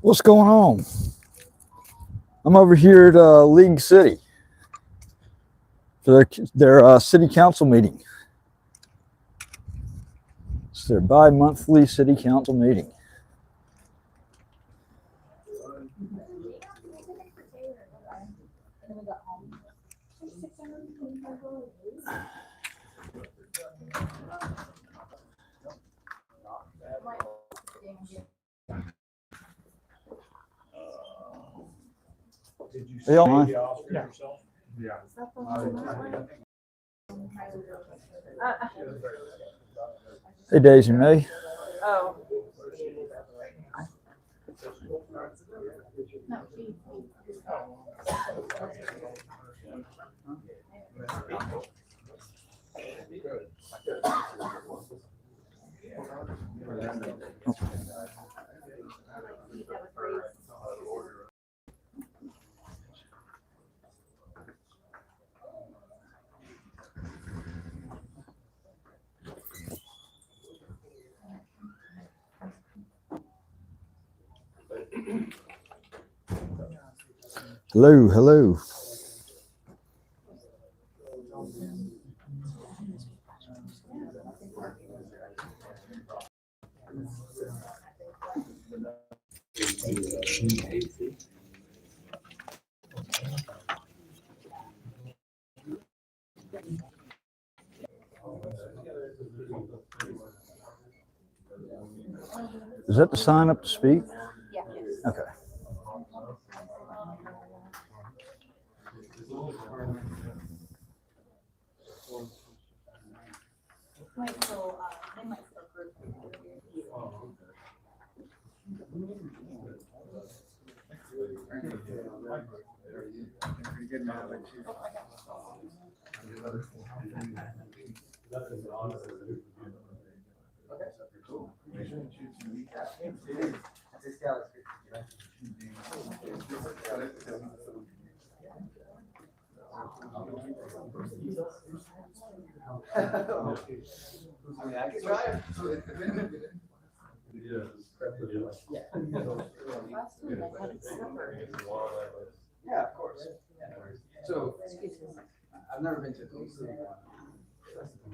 What's going on? I'm over here at League City for their city council meeting. It's their bi-monthly city council meeting. Did you Hey, on. see the Oscar yourself? Yeah. Hey, Daisy May. Oh. Hello, hello. Is that the sign up to speak? Yeah. Okay. They might still group. Yeah, of course. So, I've never been to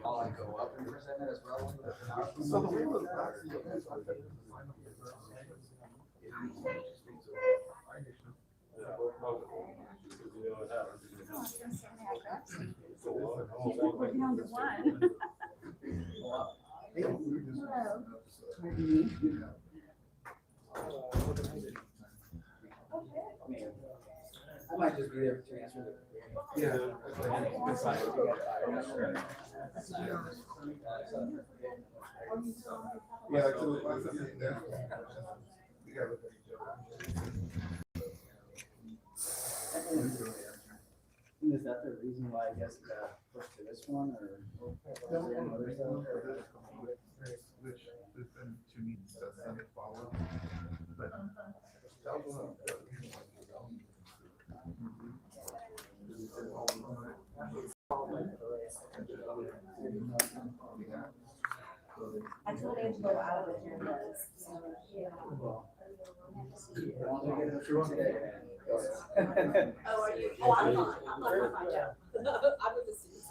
I'll go up and present it as well. We're down to one. I might just be there to answer the. Yeah. Is that the reason why I guess pushed to this one or? Which there's been two meetings that Senate followed, but. I told him to go out of the agendas. Oh, are you? Oh, I'm not. I'm not gonna find out. I'm with the students.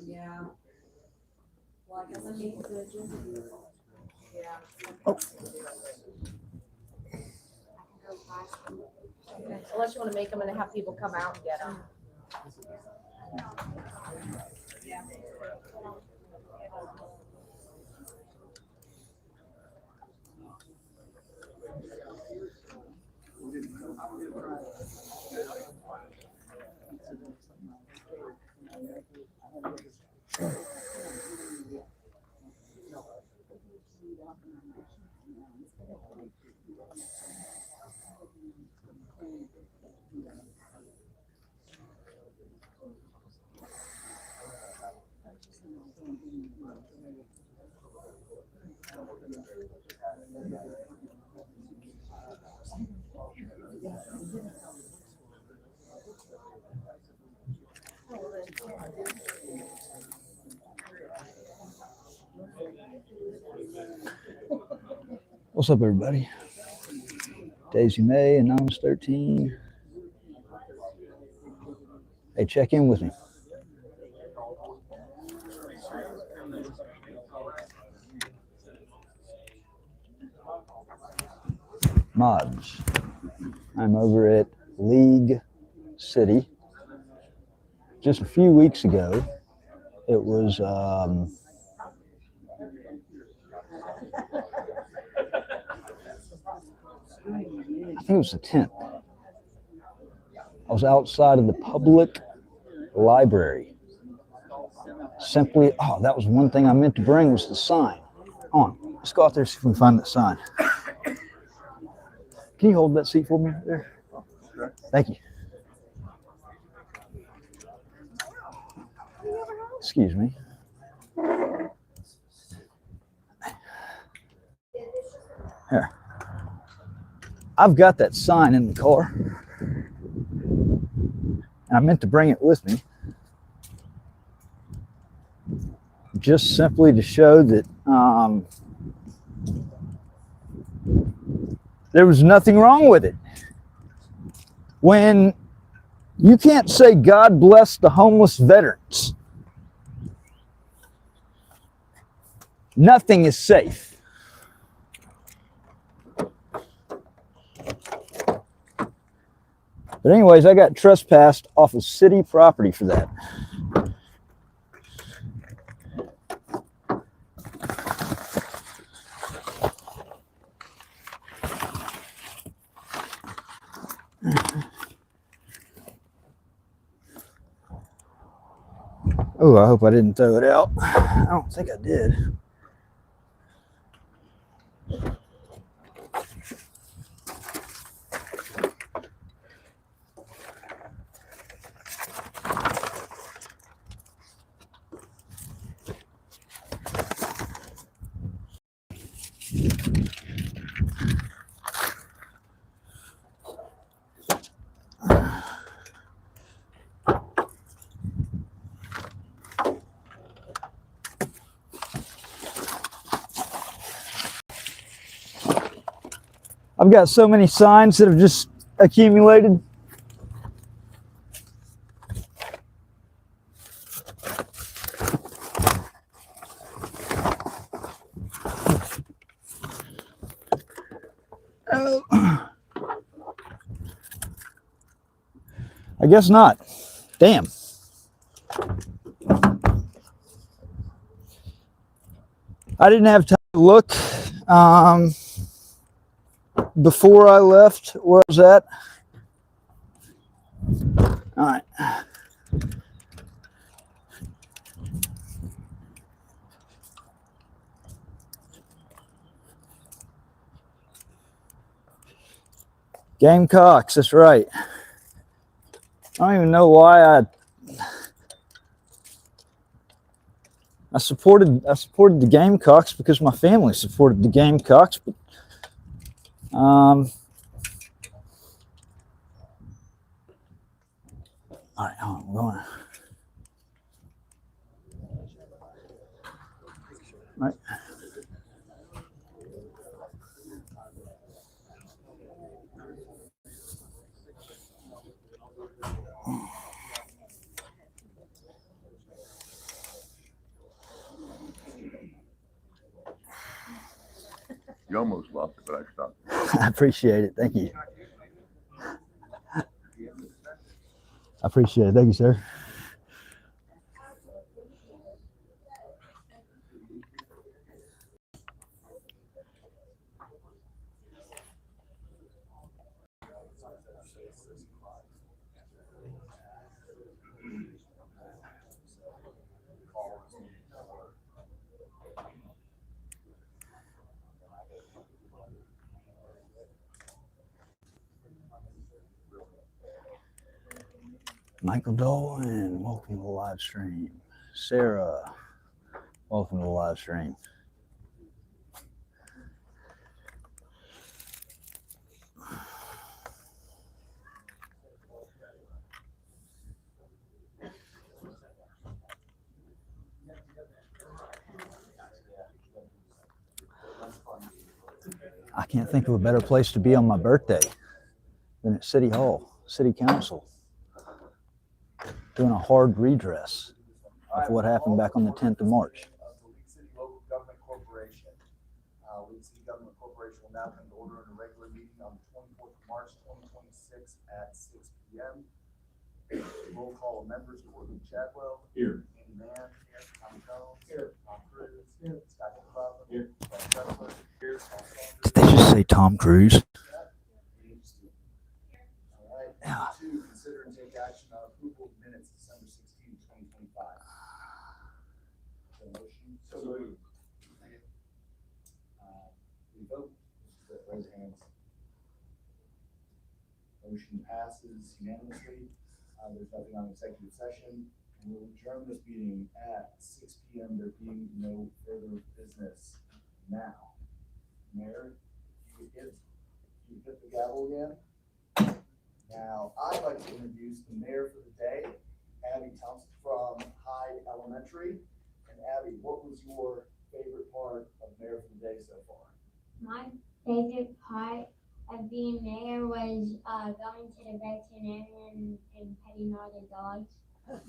Yeah. Well, I guess I'm making the agenda. Yeah. Unless you want to make them and have people come out and get them. Yeah. What's up, everybody? Daisy May, Anonymous 13. Hey, check in with me. Mods. I'm over at League City. Just a few weeks ago, it was I think it was the 10th. I was outside of the public library. Simply, oh, that was one thing I meant to bring was the sign. On, let's go out there and see if we can find that sign. Can you hold that seat for me there? Sure. Thank you. Excuse me. Here. I've got that sign in the car. And I meant to bring it with me. Just simply to show that there was nothing wrong with it. When you can't say God bless the homeless veterans, nothing is safe. But anyways, I got trespassed off of city property for that. Oh, I hope I didn't throw it out. I don't think I did. I've got so many signs that have just accumulated. I guess not. Damn. I didn't have time to look before I left where I was at. All right. Gamecocks, that's right. I don't even know why I supported the Gamecocks because my family supported the Gamecocks, but all right, hold on, I'm going. All right. You almost lost it, but I stopped. I appreciate it. Thank you. I appreciate it. Thank you, sir. Michael Dolan, welcome to the live stream. Sarah, welcome to the live stream. I can't think of a better place to be on my birthday than at City Hall, City Council, doing a hard redress of what happened back on the 10th of March. The League City Local Government Corporation. League City Government Corporation will now come to order in a regular meeting on the 24th of March, 2026 at 6 p.m. Roll call of members: Courtney Chadwell. Here. Andy Mann. Here. Tommy Jones. Here. Tom Cruise. Here. Scott McLaughlin. Here. Brett Kessler. Here. Tom Saunders. Did they just say Tom Cruise? All right. Yeah. 2, consider and take action on approval of minutes December 16, 2025. Motion. So moved. We vote. Raise your hands. Motion passes unanimously. There's nothing on executive session. And we'll adjourn this meeting at 6 p.m. There being no further business. Now, Mayor, you hit the gavel again. Now, I'd like to introduce the mayor for the day, Abby Thompson from Hyde Elementary. And Abby, what was your favorite part of mayor for the day so far? My favorite part of being mayor was going to the veterinarian and petting all the dogs. Well,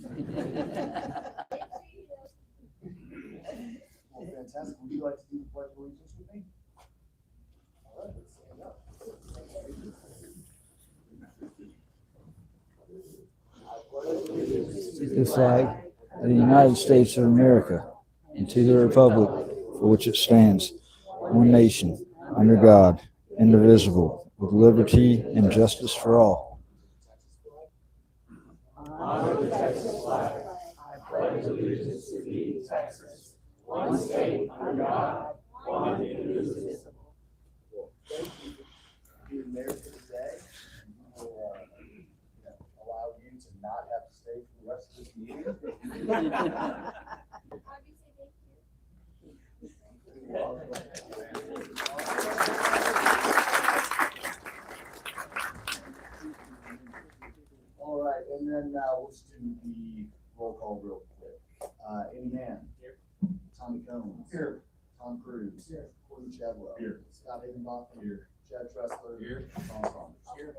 fantastic. Would you like to do the pledge of allegiance with me? All right, let's stand up. I pledge allegiance To the flag of the United States of America and to the republic for which it stands, one nation, under God, indivisible, with liberty and justice for all. Honor the Texas flag. I pledge allegiance to thee, Texas, one state under God, one indivisible. Well, thank you for being mayor for the day. We will allow you to not have to stay for the rest of this meeting. All right, and then let's do the roll call real quick. Andy Mann. Here. Tommy Combs. Here. Tom Cruise. Here. Courtney Chadwell. Here. Scott Higginbotham. Here. Chad Tressler. Here. Tom Saunders. Here.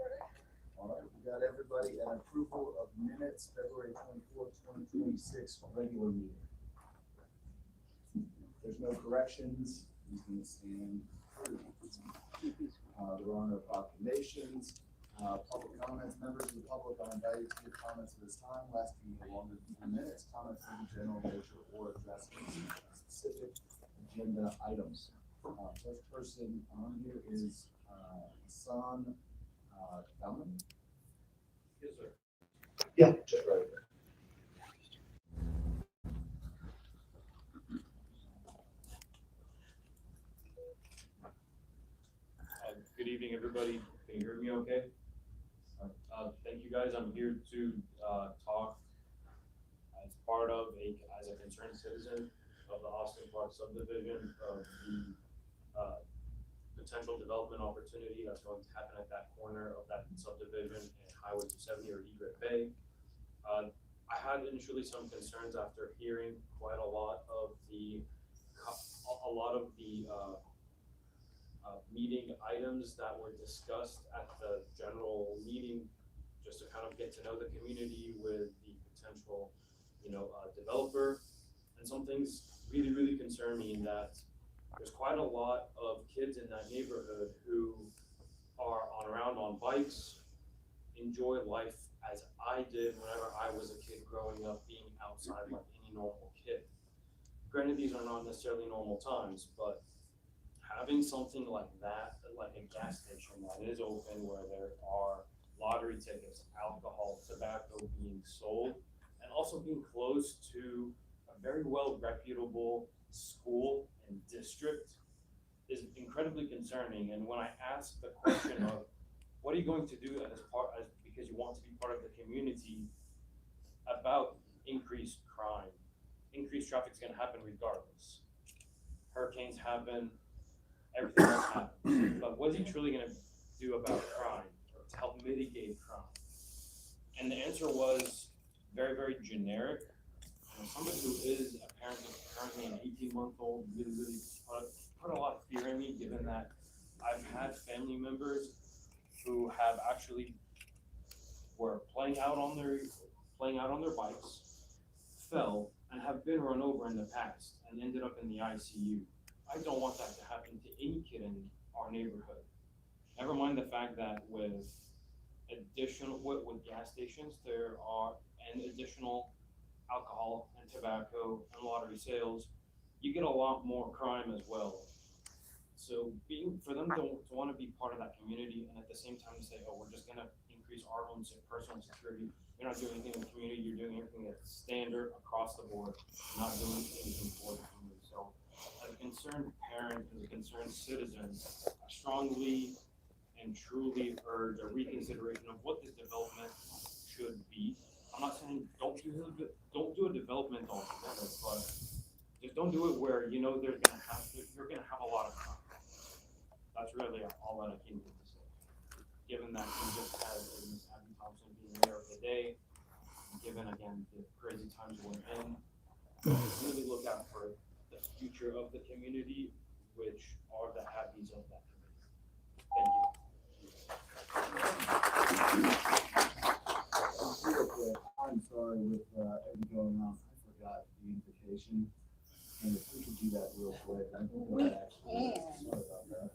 All right, we got everybody, and approval of minutes, February 24th, 2026, regular meeting. There's no corrections, he's gonna stand. There are no proclamations, public comments. Members of the public are invited to give comments at this time, lasting no longer than 2 minutes. Comments may be general nature or addressing specific agenda items. First person on here is Hassan Daman. Yes, sir. Yeah, just right there. Good evening, everybody. Can you hear me okay? Thank you guys. I'm here to talk as part of as a concerned citizen of the Austin Park subdivision of the potential development opportunity that's going to happen at that corner of that subdivision in Highway 270 or Egret Bay. I had initially some concerns after hearing quite a lot of the meeting items that were discussed at the general meeting, just to kind of get to know the community with the potential, developer. And some things really concern me in that there's quite a lot of kids in that neighborhood who are around on bikes, enjoy life as I did whenever I was a kid growing up, being outside like any normal kid. Granted, these are not necessarily normal times, but having something like that, like a gas station that is open where there are lottery tickets, alcohol, tobacco being sold, and also being close to a very well reputable school and district is incredibly concerning. And when I asked the question of what are you going to do because you want to be part of the community about increased crime, increased traffic is going to happen regardless. Hurricanes happen, everything else happens. But what is he truly going to do about crime or to help mitigate crime? And the answer was very generic. And somebody who is apparently currently an 18-month-old really put a lot of fear in me, given that I've had family members who have actually were playing out on their bikes, fell, and have been run over in the past and ended up in the ICU. I don't want that to happen to any kid in our neighborhood. Never mind the fact that with gas stations, there are additional alcohol and tobacco and lottery sales, you get a lot more crime as well. So for them to want to be part of that community and at the same time say, oh, we're just gonna increase our own personal security. You're not doing anything in the community, you're doing everything that's standard across the board, not doing anything for the community. So as a concerned parent, as a concerned citizen, I strongly and truly urge a reconsideration of what this development should be. I'm not saying don't do a development altogether, but just don't do it where you know you're gonna have a lot of crime. That's really all that I came to say. Given that we just had Ms. Abby Thompson being mayor of the day, and given again the crazy times we're in, really look out for the future of the community, which are the happies of that community. Real quick, I'm sorry with everything going on, I forgot the invitation. And if we could do that real quick, I think We that actually, can. sorry about that.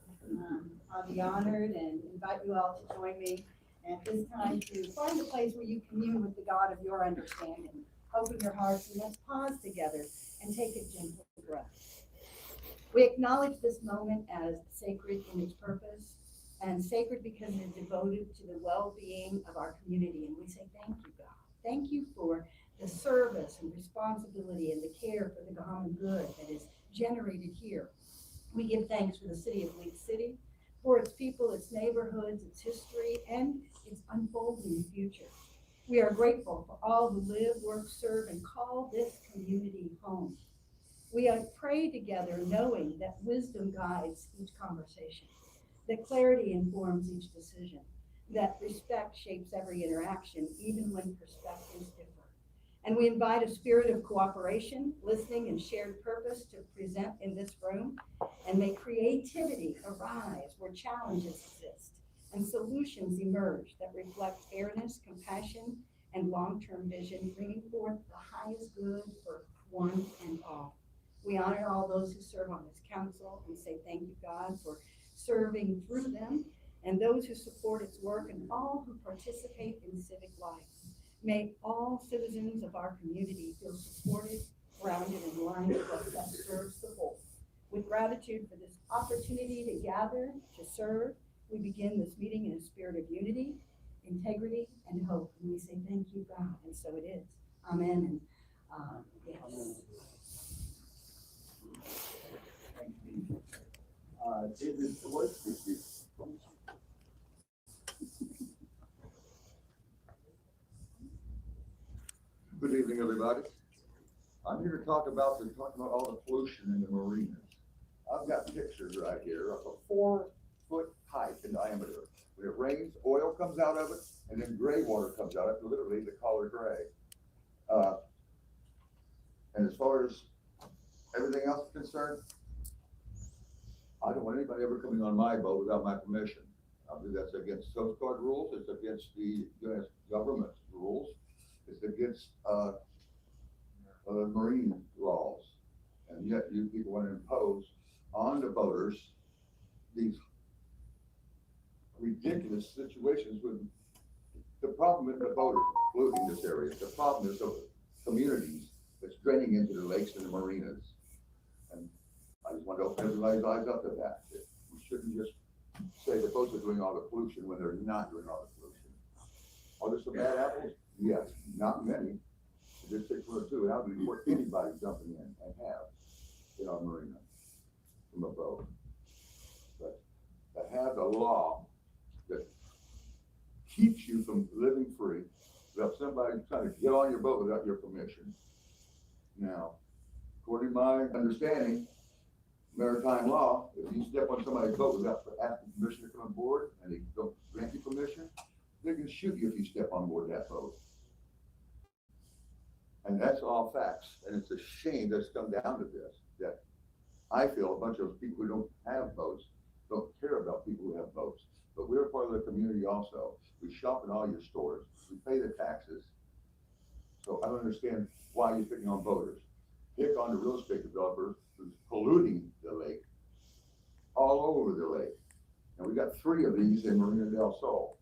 I'll be honored and invite you all to join me at this time to find a place where you commune with the God of your understanding. Open your hearts and let's pause together and take a gentle breath. We acknowledge this moment as sacred in its purpose and sacred because it is devoted to the well-being of our community. And we say, thank you, God. Thank you for the service and responsibility and the care for the common good that is generated here. We give thanks for the city of Leeds City, for its people, its neighborhoods, its history, and its unfolding future. We are grateful for all who live, work, serve, and call this community home. We pray together knowing that wisdom guides each conversation, that clarity informs each decision, that respect shapes every interaction, even when perspectives differ. And we invite a spirit of cooperation, listening, and shared purpose to present in this room. And may creativity arise where challenges exist and solutions emerge that reflect fairness, compassion, and long-term vision, bringing forth the highest good for one and all. We honor all those who serve on this council and say thank you, God, for serving through them, and those who support its work and all who participate in civic life. May all citizens of our community feel supported, grounded, and aligned with what best serves the whole. With gratitude for this opportunity to gather, to serve, we begin this meeting in a spirit of unity, integrity, and hope. And we say thank you, God, and so it is. Amen. And yes. Thank you. David, what is this? Good evening, everybody. I'm here to talk about all the pollution in the marinas. I've got pictures right here of a 4-foot pipe in diameter. When it rains, oil comes out of it, and then gray water comes out of it, literally the color gray. And as far as everything else is concerned, I don't want anybody ever coming on my boat without my permission. That's against Coast Guard rules, it's against the US government rules. It's against marine laws, and yet you people want to impose on the boaters these ridiculous situations. With the problem with the boaters polluting this area, the problem is the communities that's draining into the lakes and the marinas, and I just want to open everybody's eyes up to that. We shouldn't just say the boats are doing all the pollution when they're not doing all the pollution. Are there some bad apples? Yes, not many. Just 6 or 2. How do we report anybody jumping in and have in our marina from a boat? But to have a law that keeps you from living free without somebody trying to get on your boat without your permission. Now, according to my understanding, maritime law, if you step on somebody's boat without asking permission to come on board and they don't grant you permission, they can shoot you if you step on board that boat. And that's all facts. And it's a shame that's come down to this, that I feel a bunch of people who don't have boats don't care about community also. We shop in all your stores, we pay the taxes. So I don't understand why you're picking on voters. Pick on the real estate developer who's polluting the lake all over the lake. And we got 3 of these in Marina del Sol.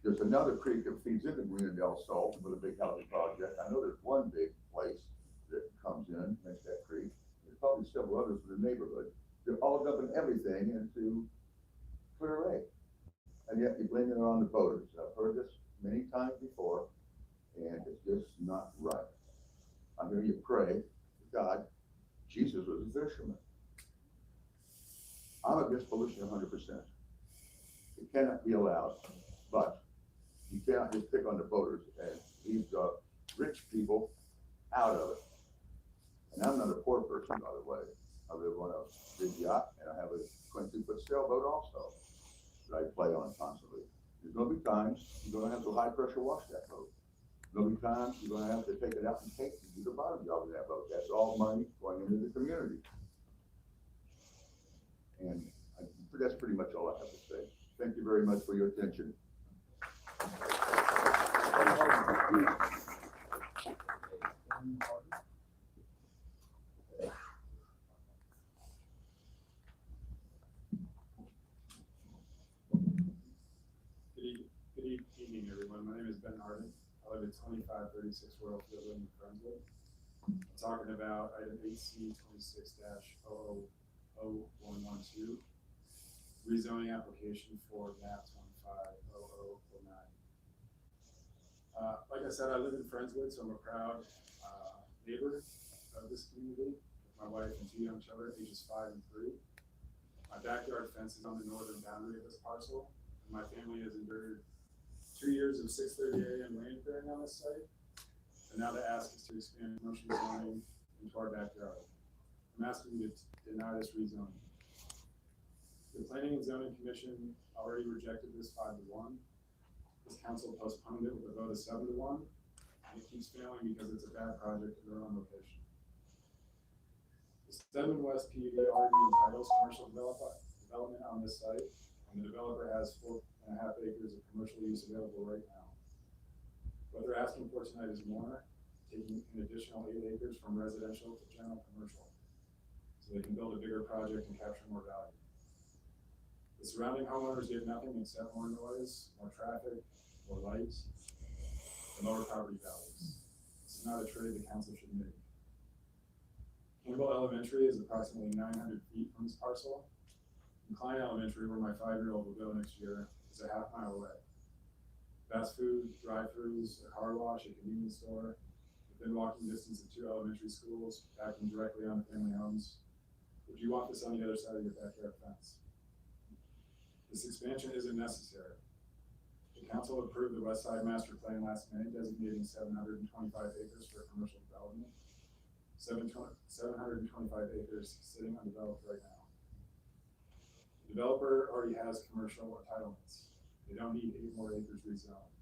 There's another creek that feeds into Marina del Sol with a big housing project. I know there's one big place that comes in, makes that creek. There's probably several others in the neighborhood. They're all dumping everything into Clear Lake. And yet you blame it on the voters. I've heard this many times before, and it's just not right. I'm hearing you pray to God. Jesus was a fisherman. I'm against pollution 100%. It cannot be allowed, but you cannot just pick on the voters and leave the rich people out of it. And I'm not a poor person, by the way. I live on a big yacht, and I have a 22-foot sailboat also that I play on constantly. There's gonna be times you're gonna have to high pressure wash that boat. There'll be times you're gonna have to take it out and take and do the bottom job of that boat. That's all money going into the community. And that's pretty much all I have to say. Thank you very much for your attention. Good evening, everyone. My name is Ben Harden. I live at 2536 Royal Field in Friendswood. I'm talking about item 8C 26-00112, rezoning application for map 250009. Like I said, I live in Friendswood, so I'm a proud neighbor of this community with my wife and 2 young children, ages 5 and 3. My backyard fence is on the northern boundary of this parcel, and my family has endured 2 years of 630 AM rain clearing on this site, and now the ask is to expand commercial zoning into our backyard. I'm asking you to deny this rezoning. The Planning and Zoning Commission already rejected this 5-1. This council postponed it with a vote of 7-1, and it keeps failing because it's a bad project in the wrong location. The Stedman West PUD already entitles commercial development on this site, and the developer has 4.5 acres of commercial use available right now. What they're asking for tonight is more, taking an additional 8 acres from residential to general commercial, so they can build a bigger project and capture more value. The surrounding homeowners get nothing except more noise, more traffic, more lights, and lower property values. This is not a trade the council should make. Campbell Elementary is approximately 900 feet from this parcel. And Klein Elementary, where my 5-year-old will go next year, is a half-mile away. Fast food, drive-thrus, a car wash, a convenience store, within walking distance of 2 elementary schools, backing directly onto family homes. Would you want this on the other side of your backyard fence? This expansion isn't necessary. The council approved the West Side Master Plan last May, designating 725 acres for commercial development. 725 acres sitting undeveloped right now. The developer already has commercial entitlements. They don't need 8 more acres rezoned.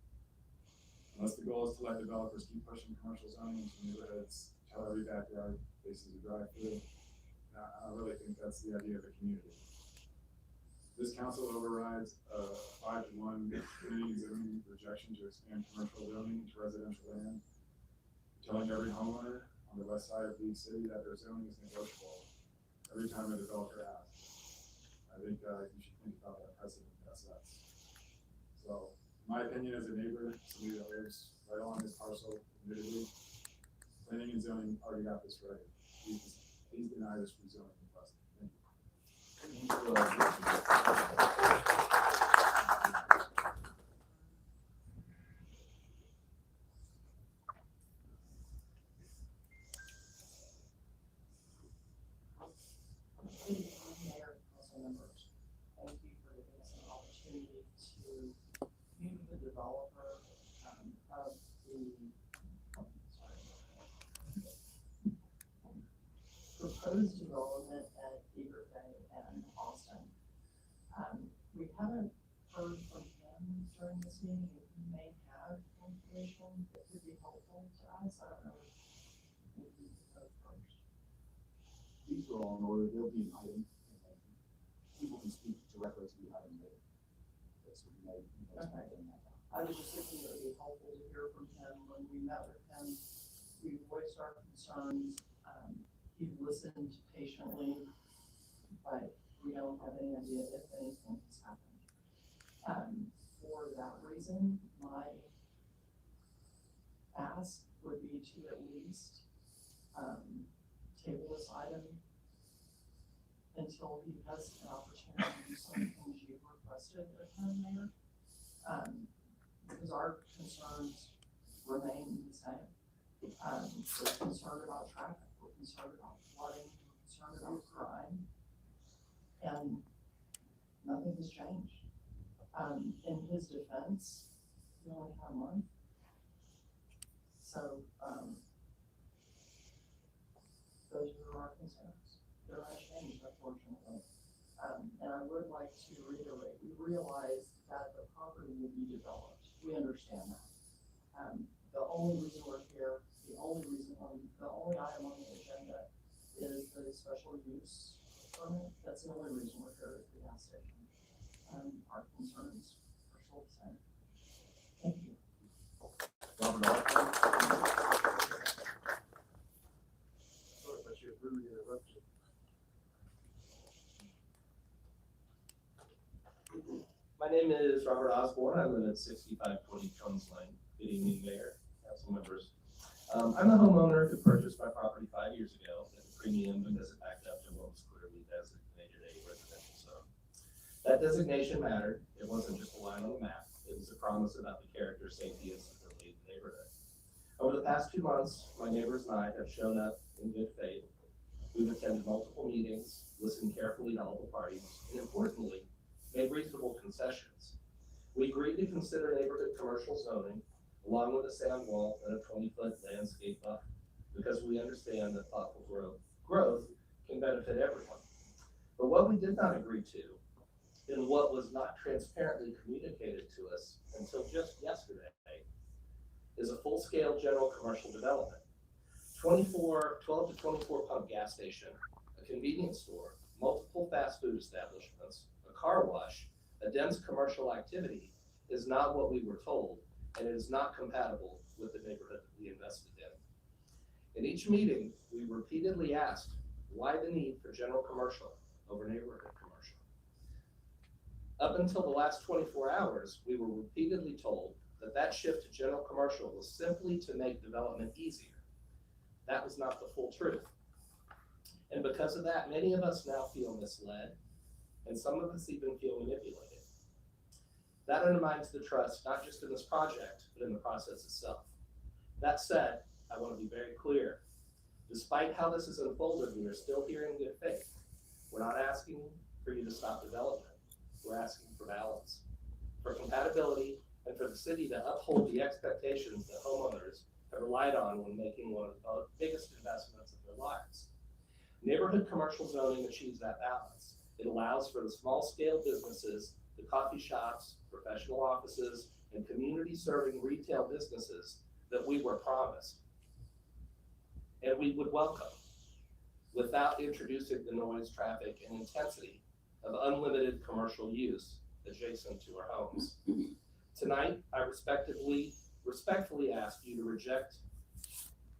Unless the goal is to let developers keep pushing commercial zoning into neighborhoods until every backyard faces a drive-through. I really think that's the idea of a community. This council overrides a 5-1 community zoning rejection to expand commercial zoning into residential land, telling every homeowner on the west side of League City that their zoning is negotiable every time a developer asks. I think you should think about that precedent that sets. So, in my opinion as a neighbor, somebody that lives right along this parcel, admittedly, planning and zoning already got this right. Please deny this rezoning request. Thank you. Mayor, council members, thank you for giving us an opportunity to meet with the developer of the proposed development at Beaver Bay and Austin. We haven't heard from him during this meeting. He may have information that would be helpful to us. I don't know if you heard first. These are all in order, they'll be in item. People can speak directly to the item later. I was just thinking it would be helpful to hear from him when we met with him. We voiced our concerns. He listened patiently, but we don't have any idea if anything has happened. For that reason, my ask would be to at least table this item until he has an opportunity to do some things you've requested of him, Mayor. Because our concerns remain the same. We're concerned about traffic, we're concerned about flooding, we're concerned about crime, and nothing has changed. In his defense, he only had a month. So, those are our concerns. They're unchanged, unfortunately. And I would like to reiterate, we realize that the property will be developed. We understand that. The only reason we're here, the only item on the agenda is the special use permit. That's the only reason we're here at the gas station. Our concerns are still the same. Thank you. Robert Osborne. Sorry, but you're really interrupted. My name is Robert Osborne. I live at 6520 Combs Lane. Good evening, Mayor, council members. I'm the homeowner who purchased my property 5 years ago at a premium because it backed up to what was clearly designated a residential zone. That designation mattered. It wasn't just a line on the map. It was a promise about the character, safety, and stability of the neighborhood. Over the past 2 months, my neighbors and I have shown up in good faith. We've attended multiple meetings, listened carefully to all the parties, and importantly, made reasonable concessions. We agreed to consider neighborhood commercial zoning along with a sand wall and a 20-foot landscape buffer because we understand that thoughtful growth can benefit everyone. But what we did not agree to, and what was not transparently communicated to us until just yesterday, is a full-scale general commercial development. 12 to 24 pump gas station, a convenience store, multiple fast food establishments, a car wash, a dense commercial activity is not what we were told, and it is not compatible with the neighborhood that we invested in. In each meeting, we repeatedly asked why the need for general commercial over neighborhood commercial. Up until the last 24 hours, we were repeatedly told that that shift to general commercial was simply to make development easier. That was not the full truth. And because of that, many of us now feel misled, and some of us even feel manipulated. That undermines the trust, not just in this project, but in the process itself. That said, I want to be very clear. Despite how this has unfolded, we are still here in good faith. We're not asking for you to stop development. We're asking for balance, for compatibility, and for the city to uphold the expectations that homeowners have relied on when making one of the biggest investments of their lives. Neighborhood commercial zoning achieves that balance. It allows for the small-scale businesses, the coffee shops, professional offices, and community-serving retail businesses that we were promised and we would welcome without introducing the noise, traffic, and intensity of unlimited commercial use adjacent to our homes. Tonight, I respectfully ask you to reject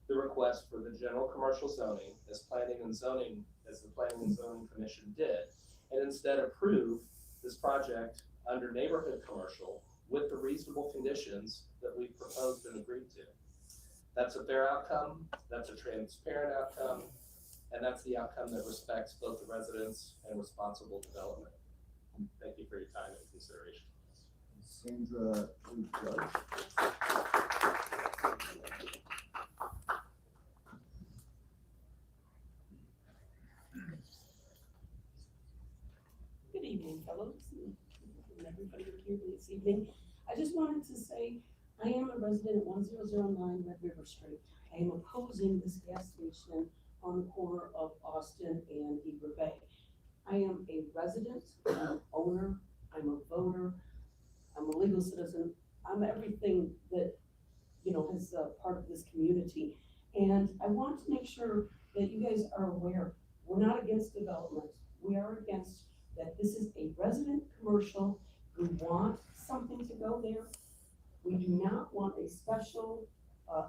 the request for the general commercial zoning as the Planning and Zoning Commission did, and instead approve this project under neighborhood commercial with the reasonable conditions that we proposed and agreed to. That's a fair outcome, that's a transparent outcome, and that's the outcome that respects both the residents and responsible development. Thank you for your time and consideration. Sandra, Judge. Good evening, fellows, and everybody here this evening. I just wanted to say, I am a resident at 1009 Red River Street. I am opposing this gas station on the corner of Austin and Heber Bay. I am a resident, I'm an owner, I'm a voter, I'm a legal citizen, I'm everything that, is part of this community. And I want to make sure that you guys are aware, we're not against development. We are against that this is a resident commercial. We want something to go there. We do not want a special,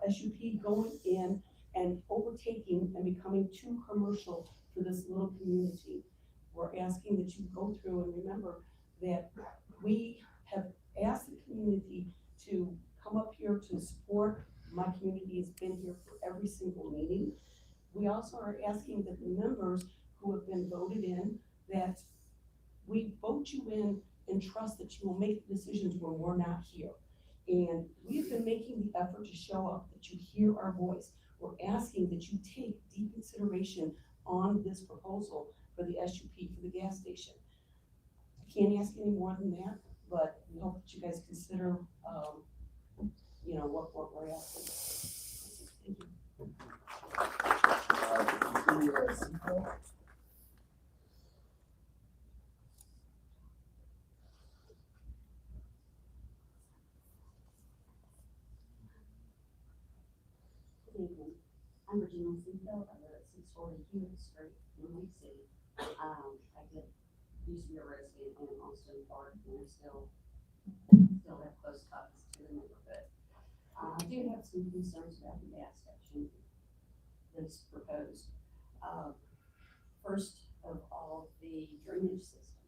SUP going in and overtaking and becoming too commercial for this little community. We're asking that you go through and remember that we have asked the community to come up here to support. My community has been here for every single meeting. We also are asking that the members who have been voted in, that we vote you in and trust that you will make decisions when we're not here. And we've been making the effort to show up, that you hear our voice. We're asking that you take deep consideration on this proposal for the SUP for the gas station. I can't ask any more than that, but we hope that you guys consider, you know, what we're asking. Thank you. Good evening. I'm Regina Seafield. I live at 640 Hewitt Street in Lake City. I did used to be a resident in Austin Park, and I still have close ties to the neighborhood. I do have some concerns about the gas station that's proposed. First of all, the drainage system.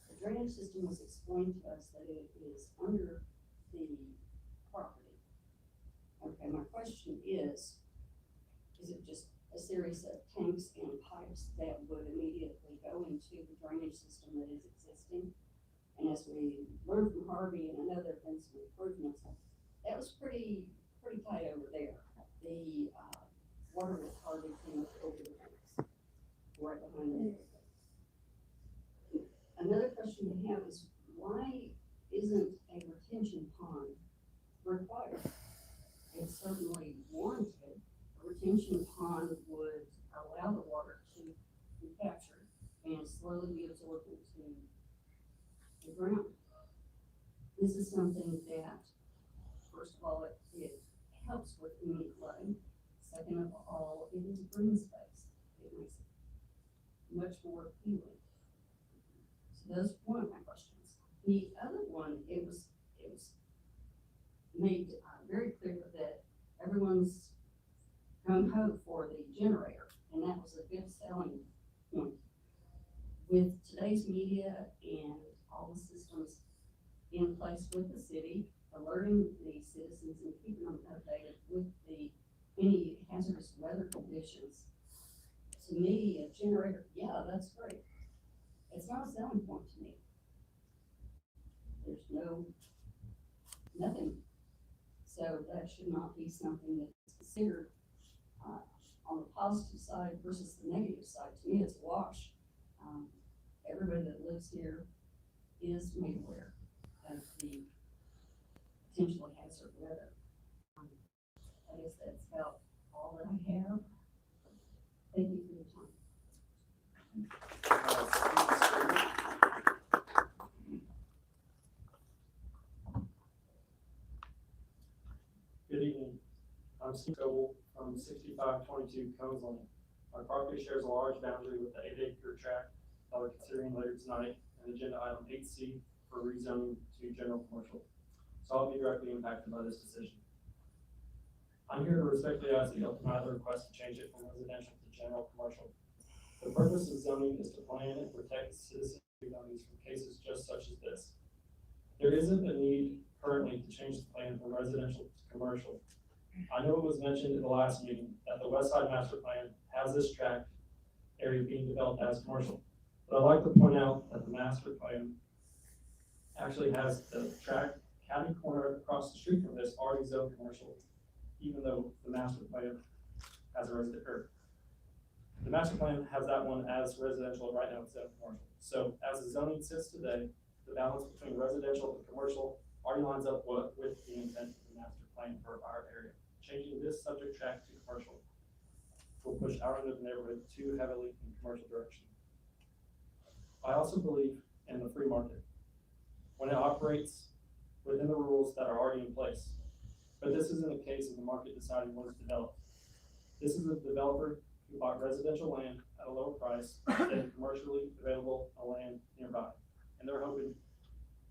The drainage system was explained to us that it is under the property. Okay, my question is it just a series of tanks and pipes that would immediately go into the drainage system that is existing? And as we learned from Harvey, and I know there have been some improvements, that was pretty tight over there. The water was hardly came up over the tanks, right behind it. Another question we have is, why isn't a retention pond required? It's certainly warranted. A retention pond would allow the water to be captured and slowly be absorbed into the ground. This is something that, first of all, it helps with any flooding. Second of all, it is green space. It makes it much more appealing. So that's one of my questions. The other one, it was made very clear that everyone's gung-ho for the generator, and that was a good selling point. With today's media and all the systems in place with the city, alerting the citizens and keeping them updated with any hazardous weather conditions, to me, a generator, yeah, that's great. It's not a selling point to me. There's nothing. So that should not be something that's considered on the positive side versus the negative side. To me, it's a wash. Everybody that lives here is made aware of the potentially hazardous weather. I guess that's about all that I have. Thank you for your time. Good evening. I'm Steve Coble from 6522 Cones Lane. My property shares a large boundary with the 8-acre tract that we're considering later tonight, and agenda item 8C for rezoning to general commercial. So I'll be directly impacted by this decision. I'm here to respectfully ask that you deny the request to change it from residential to general commercial. The purpose of zoning is to plan and protect citizens' freedoms from cases just such as this. There isn't a need currently to change the plan from residential to commercial. I know it was mentioned in the last meeting that the West Side Master Plan has this tract area being developed as commercial. But I'd like to point out that the master plan actually has the tract catty corner across the street from this already zoned commercial, even though the master plan has a the master plan has that one as residential, and right now it's zoned commercial. So as the zoning sits today, the balance between residential and commercial already lines up with the intent of the master plan for our area. Changing this subject tract to commercial will push our end of the neighborhood too heavily in the commercial direction. I also believe in the free market when it operates within the rules that are already in place. But this isn't a case of the market deciding what is developed. This is a developer who bought residential land at a lower price than commercially available land nearby. And they're hoping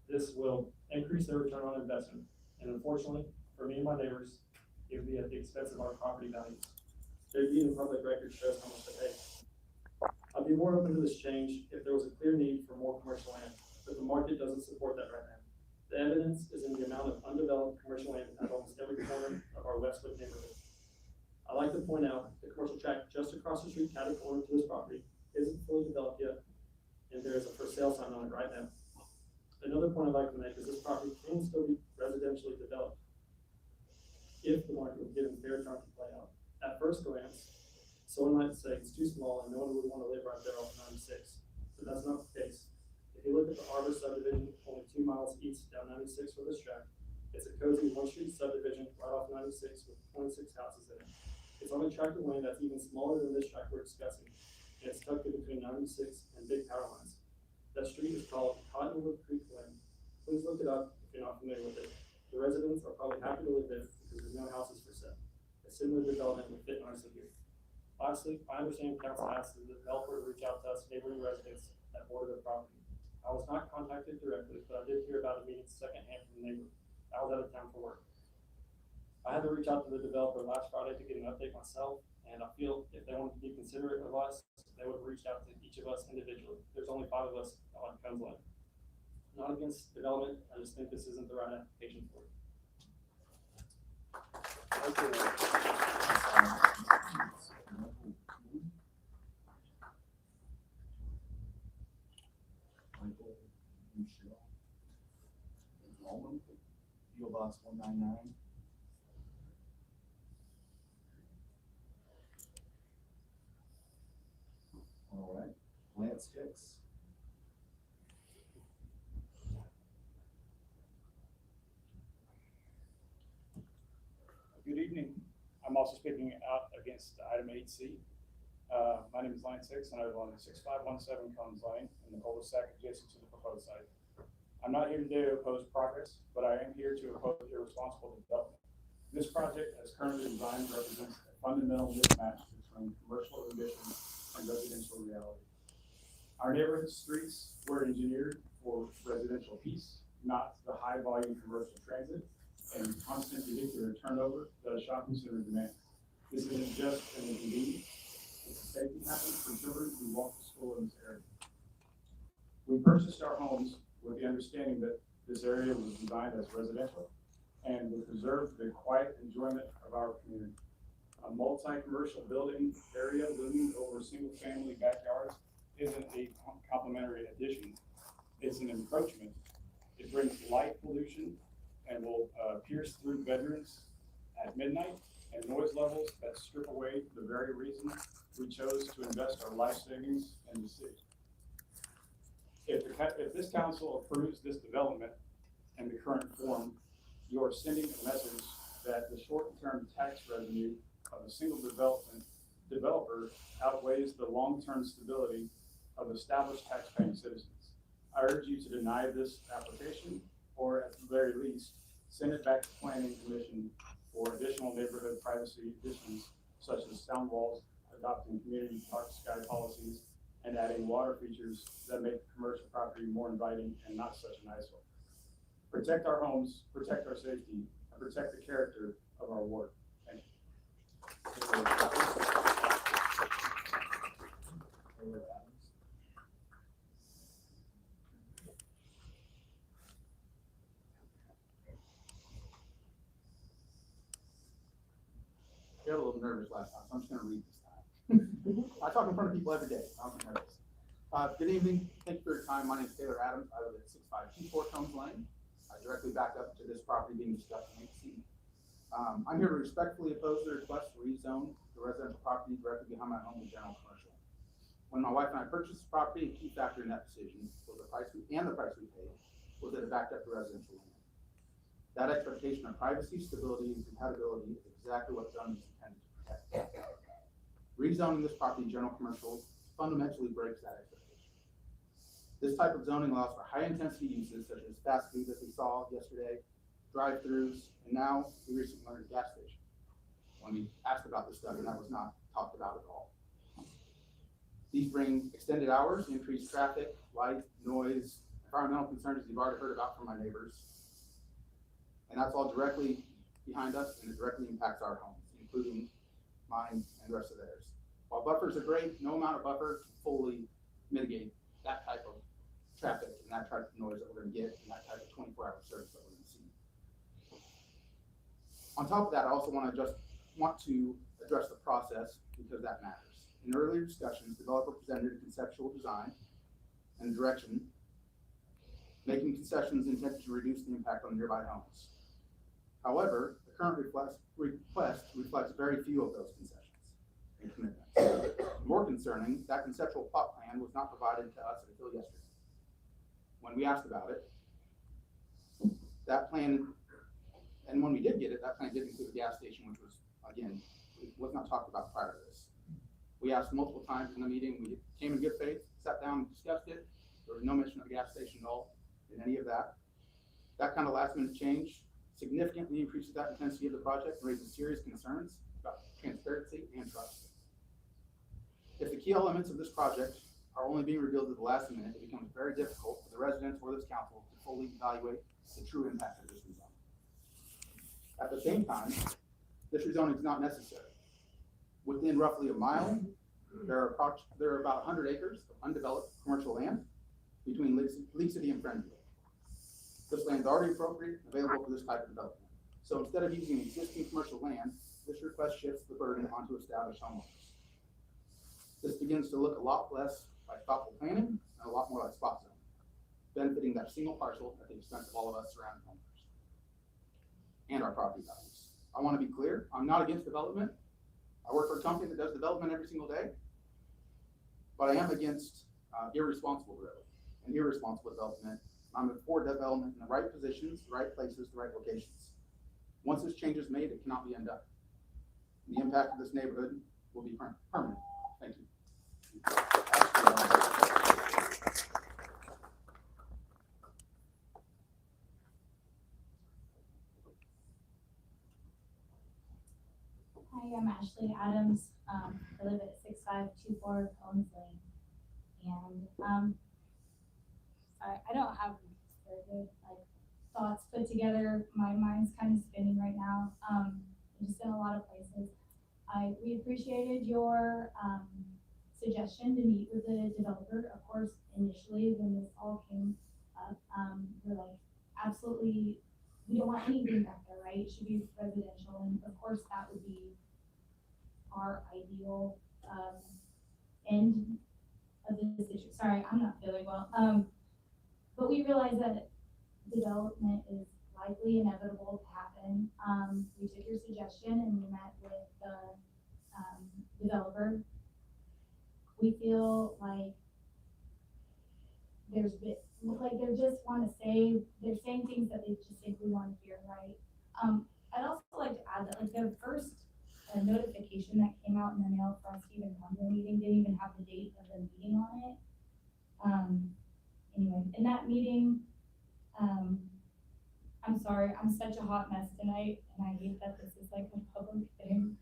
this will increase increase their return on investment. And unfortunately, for me and my neighbors, it would be at the expense of our property values. Their deed in public record shows how much they pay. I'd be more open to this change if there was a clear need for more commercial land, but the market doesn't support that right now. The evidence is in the amount of undeveloped commercial land at almost every corner of our Westwood neighborhood. I'd like to point out the commercial tract just across the street, catty corner to this property, isn't fully developed yet, and there is a for sale sign on it right now. Another point I'd like to make is this property can still be residentially developed if the market was given fair time to play out. At first glance, someone might say it's too small and no one would want to live right there off 96, but that's not the case. If you look at the Arbor subdivision, only 2 miles east down 96 for this tract, it's a cozy one-street subdivision right off 96 with 26 houses in it. It's on a tract of land that's even smaller than this tract we're discussing, and it's tucked in between 96 and big power lines. That street is called Cottonwood Creek Lane. Please look it up if you're not familiar with it. The residents are probably happy to live there because there's no houses for sale. A similar development would fit nicely here. Lastly, I understand council asked the developer to reach out to us neighboring residents that border the property. I was not contacted directly, but I did hear about a meeting secondhand from the neighbor. I was out of town for work. I had to reach out to the developer last Friday to get an update myself, and I feel if they wanted to be considerate of us, they would have reached out to each of us individually. There's only 5 of us on Cones Lane. Not against development, I just think this isn't the right application for it. Michael, Michelle, Roman, PO Box 199. All right, Lance Hicks. Good evening. I'm also speaking out against item 8C. My name is Lance Hicks, and I live on 6517 Combs Lane in the cul-de-sac adjacent to the proposed site. I'm not here today to oppose progress, but I am here to oppose irresponsible development. This project, as currently designed, represents a fundamental mismatch between commercial ambition and residential reality. Our neighborhood streets were engineered for residential peace, not the high-volume commercial transit and constant vehicular turnover that a shopping center demands. This isn't just an inconvenience, it's a safety hazard for children who walk to school in this area. We purchased our homes with the understanding that this area was designed as residential and would preserve the quiet enjoyment of our community. A multi-commercial building area looming over single-family backyards isn't a complementary addition, it's an encroachment. It brings light pollution and will pierce through bedrooms at midnight and noise levels that strip away the very reason we chose to invest our life savings in the city. If this council approves this development in the current form, you are sending a message that the short-term tax revenue of a single developer outweighs the long-term stability of established taxpaying citizens. I urge you to deny this application, or at the very least, send it back to Planning Commission for additional neighborhood privacy additions, such as sound walls, adopting community dark sky policies, and adding water features that make commercial property more inviting and not such an eyesore. Protect our homes, protect our safety, and protect the character of our ward. Thank you. Got a little nervous last time, so I'm just gonna read this time. I talk in front of people every day, so I'm nervous. Good evening, thank you for your time. My name is Taylor Adams. I live at 6524 Combs Lane, directly back up to this property being discussed in 8C. I'm here to respectfully oppose the request to rezone the residential property directly behind my home to general commercial. When my wife and I purchased this property, a key factor in that decision was the price we paid was that it backed up to residential land. That expectation of privacy, stability, and compatibility is exactly what zoning is intended to protect. Rezoning this property general commercial fundamentally breaks that expectation. This type of zoning allows for high intensity uses such as fast food, as we saw yesterday, drive-throughs, and now we recently learned a gas station. When we asked about this stuff, and that was not talked about at all. These bring extended hours, increased traffic, light, noise, environmental concerns you've already heard about from my neighbors. And that's all directly behind us, and it directly impacts our homes, including mine and the rest of theirs. While buffers are great, no amount of buffer can fully mitigate that type of traffic and that type of noise that we're gonna get and that type of 24-hour service that we're gonna see. On top of that, I also want to address the process because that matters. In earlier discussions, the developer presented a conceptual design and direction, making concessions intended to reduce the impact on nearby homes. However, the current request reflects very few of those concessions and commitments. More concerning, that conceptual plot plan was not provided to us until yesterday. When we asked about it, that plan, and when we did get it, that plan did include a gas station, which was, again, it was not talked about prior to this. We asked multiple times in the meeting, we came in good faith, sat down and discussed it. There was no mention of a gas station at all in any of that. That kind of last minute change significantly increases that intensity of the project and raises serious concerns about transparency and trust. If the key elements of this project are only being revealed at the last minute, it becomes very difficult for the residents or this council to fully evaluate the true impact of this rezoning. At the same time, this rezoning is not necessary. Within roughly a mile, there are about 100 acres of undeveloped commercial land between League City and Friendville. This land is already appropriate and available for this type of development. So instead of using existing commercial land, this request shifts the burden onto established homeowners. This begins to look a lot less like thoughtful planning and a lot more like spot zoning, benefiting that single parcel at the expense of all of us surrounding homeowners and our property values. I want to be clear, I'm not against development. I work for a company that does development every single day, but I am against irresponsible growth and irresponsible development. I'm for development in the right positions, the right places, the right locations. Once this change is made, it cannot be undone. The impact of this neighborhood will be permanent. Thank you. Hi, I'm Ashley Adams. I live at 6524 Combs Lane. And sorry, I don't have very good thoughts put together. My mind's kind of spinning right now. I'm just in a lot of places. We appreciated your suggestion to meet with the developer. Of course, initially when this all came up, we're like, absolutely, we don't want anything back there, right? It should be residential, and of course that would be our ideal end of this issue. Sorry, I'm not feeling well. But we realize that development is likely inevitable to happen. We took your suggestion and we met with the developer. We feel like they're just want to say, they're saying things that they just simply want to hear, right? I'd also like to add that the first notification that came out in the mail for us to even come to the meeting didn't even have the date of the meeting on it. Anyway, in that meeting, I'm sorry, I'm such a hot mess tonight, and I hate that this is like a public thing.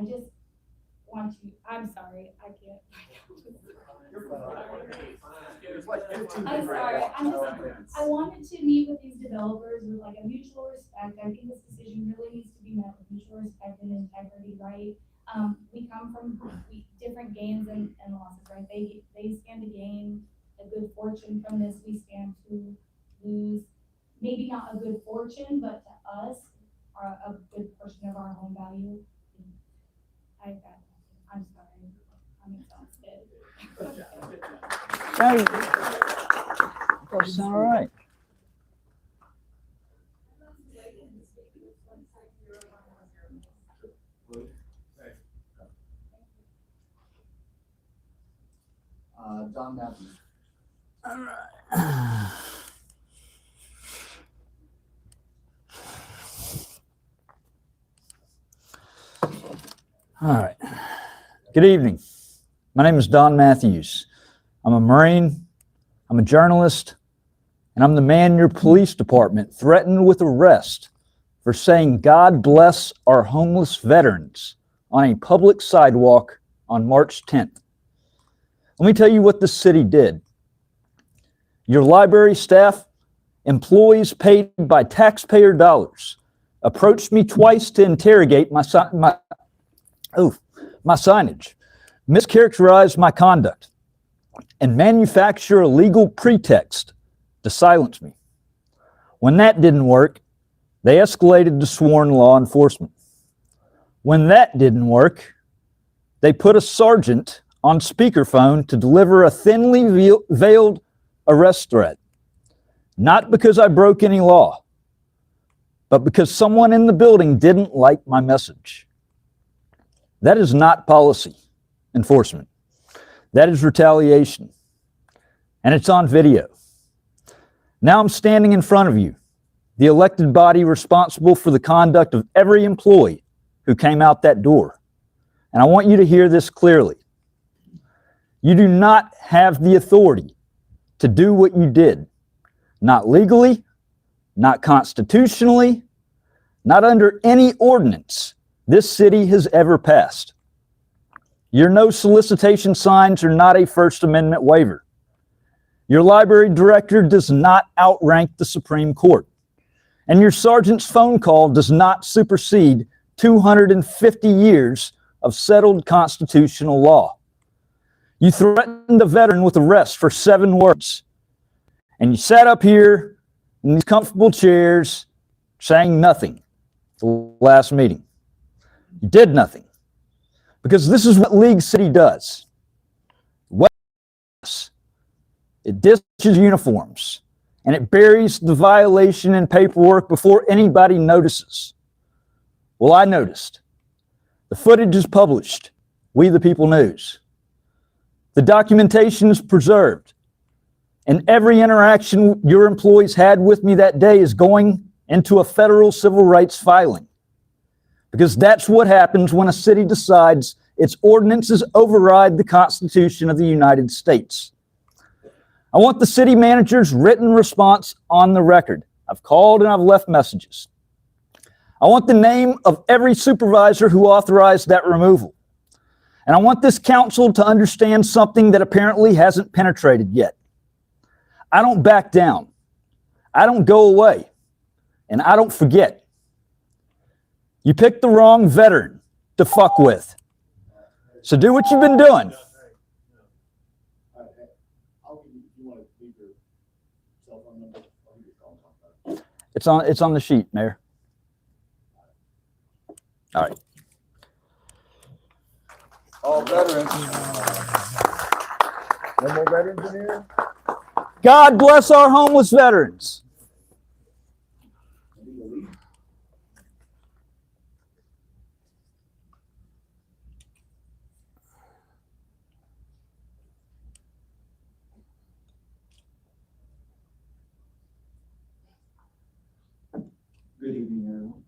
I just want to, I'm sorry, I can't. I'm sorry, I wanted to meet with these developers with like a mutual respect. I think this decision really needs to be met with mutual respect and integrity, right? We come from different gains and losses, right? They stand to gain a good fortune from this. We stand to lose, maybe not a good fortune, but to us, a good portion of our home value. I'm sorry, I'm exhausted. That sounds all right. Don Matthews. All right. All right. Good evening. My name is Don Matthews. I'm a Marine, I'm a journalist, and I'm the man your police department threatened with arrest for saying God bless our homeless veterans on a public sidewalk on March 10th. Let me tell you what this city did. Your library staff, employees paid by taxpayer dollars, approached me twice to interrogate my signage, mischaracterize my conduct, and manufacture a legal pretext to silence me. When that didn't work, they escalated to sworn law enforcement. When that didn't work, they put a sergeant on speakerphone to deliver a thinly veiled arrest threat. Not because I broke any law, but because someone in the building didn't like my message. That is not policy enforcement. That is retaliation. And it's on video. Now I'm standing in front of you, the elected body responsible for the conduct of every employee who came out that door. And I want you to hear this clearly. You do not have the authority to do what you did. Not legally, not constitutionally, not under any ordinance this city has ever passed. Your no solicitation signs are not a First Amendment waiver. Your library director does not outrank the Supreme Court. And your sergeant's phone call does not supersede 250 years of settled constitutional law. You threatened a veteran with arrest for 7 words. And you sat up here in these comfortable chairs saying nothing at the last meeting. You did nothing. Because this is what League City does. It ditches uniforms, and it buries the violation in paperwork before anybody notices. Well, I noticed. The footage is published. We the People News. The documentation is preserved. And every interaction your employees had with me that day is going into a federal civil rights filing. Because that's what happens when a city decides its ordinances override the Constitution of the United States. I want the city manager's written response on the record. I've called and I've left messages. I want the name of every supervisor who authorized that removal. And I want this council to understand something that apparently hasn't penetrated yet. I don't back down. I don't go away. And I don't forget. You picked the wrong veteran to fuck with. So do what you've been doing. It's on the sheet, Mayor. All right. All veterans. No more veterans in here? God bless our homeless veterans. Good evening, everyone.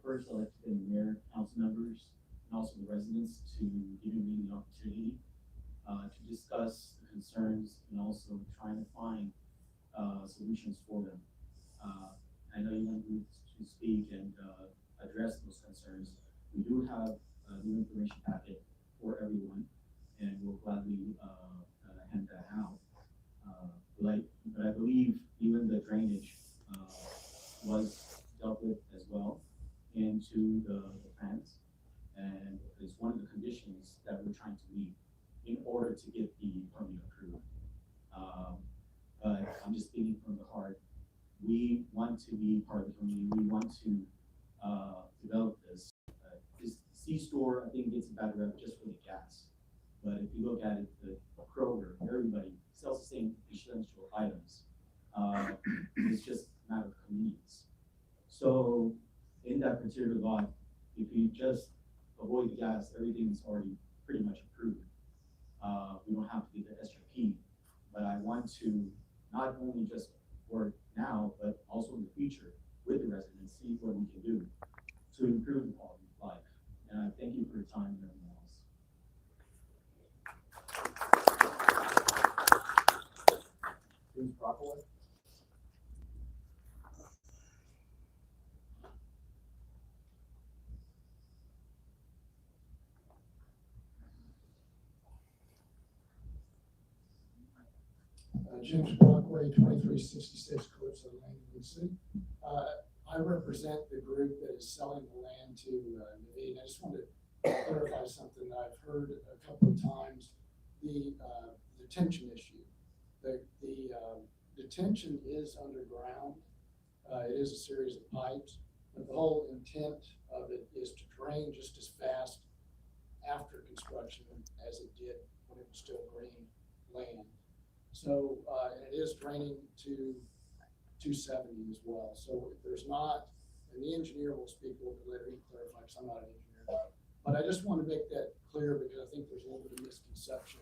First, I'd like to thank the mayor, council members, and also the residents to giving me the opportunity to discuss the concerns and also trying to find solutions for them. I know you want me to speak and address those concerns. We do have a new information packet for everyone, and we'll gladly hand that out. But I believe even the drainage was dealt with as well into the plans, and it's one of the conditions that we're trying to meet in order to get the permit approved. But I'm just speaking from the heart. We want to be part of the community. We want to develop this. This C-store, I think, gets a bad rep just for the gas. But if you look at it, the Kroger, everybody sells the same essential items. It's just a matter of convenience. So in that particular lot, if you just avoid the gas, everything's already pretty much approved. We don't have to get the extra P, but I want to not only just work now, but also in the future with the residents, see what we can do to improve the quality of life. And I thank you for your time and everyone else. Who's properly? James Brockway, 2366 Calypso Lane, Green City. I represent the group that is selling the land to Naveen. I just wanted to clarify something that I've heard a couple of times. The detention issue. The detention is underground. It is a series of pipes, but the whole intent of it is to drain just as fast after construction as it did when it was still green land. So, and it is draining to 270 as well. So if there's not, and the engineer will speak a little bit later, he can clarify, because I'm not an engineer. But I just want to make that clear, because I think there's a little bit of misconception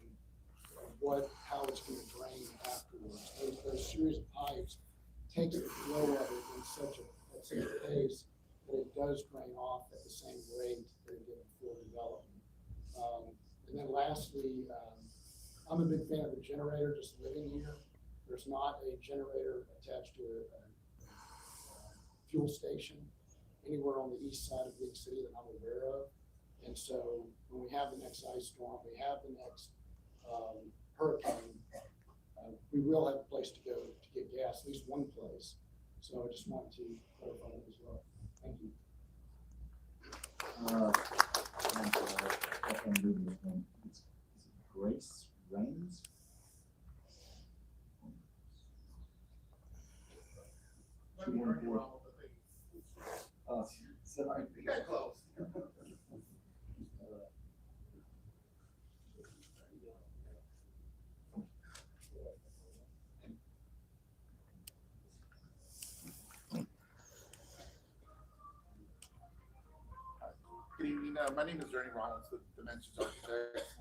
of how it's going to drain afterwards. Those series of pipes takes the flow of it in such a pace that it does drain off at the same rate that it did before development. And then lastly, I'm a big fan of the generator just living here. There's not a generator attached to a fuel station anywhere on the east side of Big City that I'm aware of. And so when we have the next ice storm, we have the next hurricane, we will have a place to go to get gas, at least one place. So I just wanted to clarify that as well. Thank you. It's Grace Rains. Sorry, you got close. Good evening. My name is Ernie Rollins with Dimensions Architects.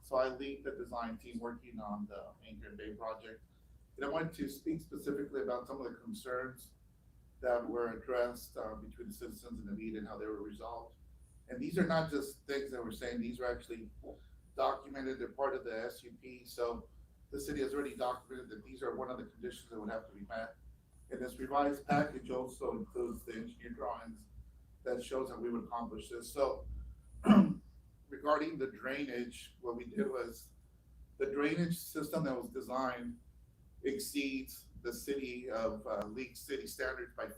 So I lead the design team working on the Anchor and Bay project. And I wanted to speak specifically about some of the concerns that were addressed between the citizens and the meet and how they were resolved. And these are not just things that we're saying, these are actually documented, they're part of the SUP. So the city has already documented that these are one of the conditions that would have to be met. And this revised package also includes the engineer drawings that shows how we would accomplish this. So regarding the drainage, what we did was the drainage system that was designed exceeds the city of League City standards by 40%.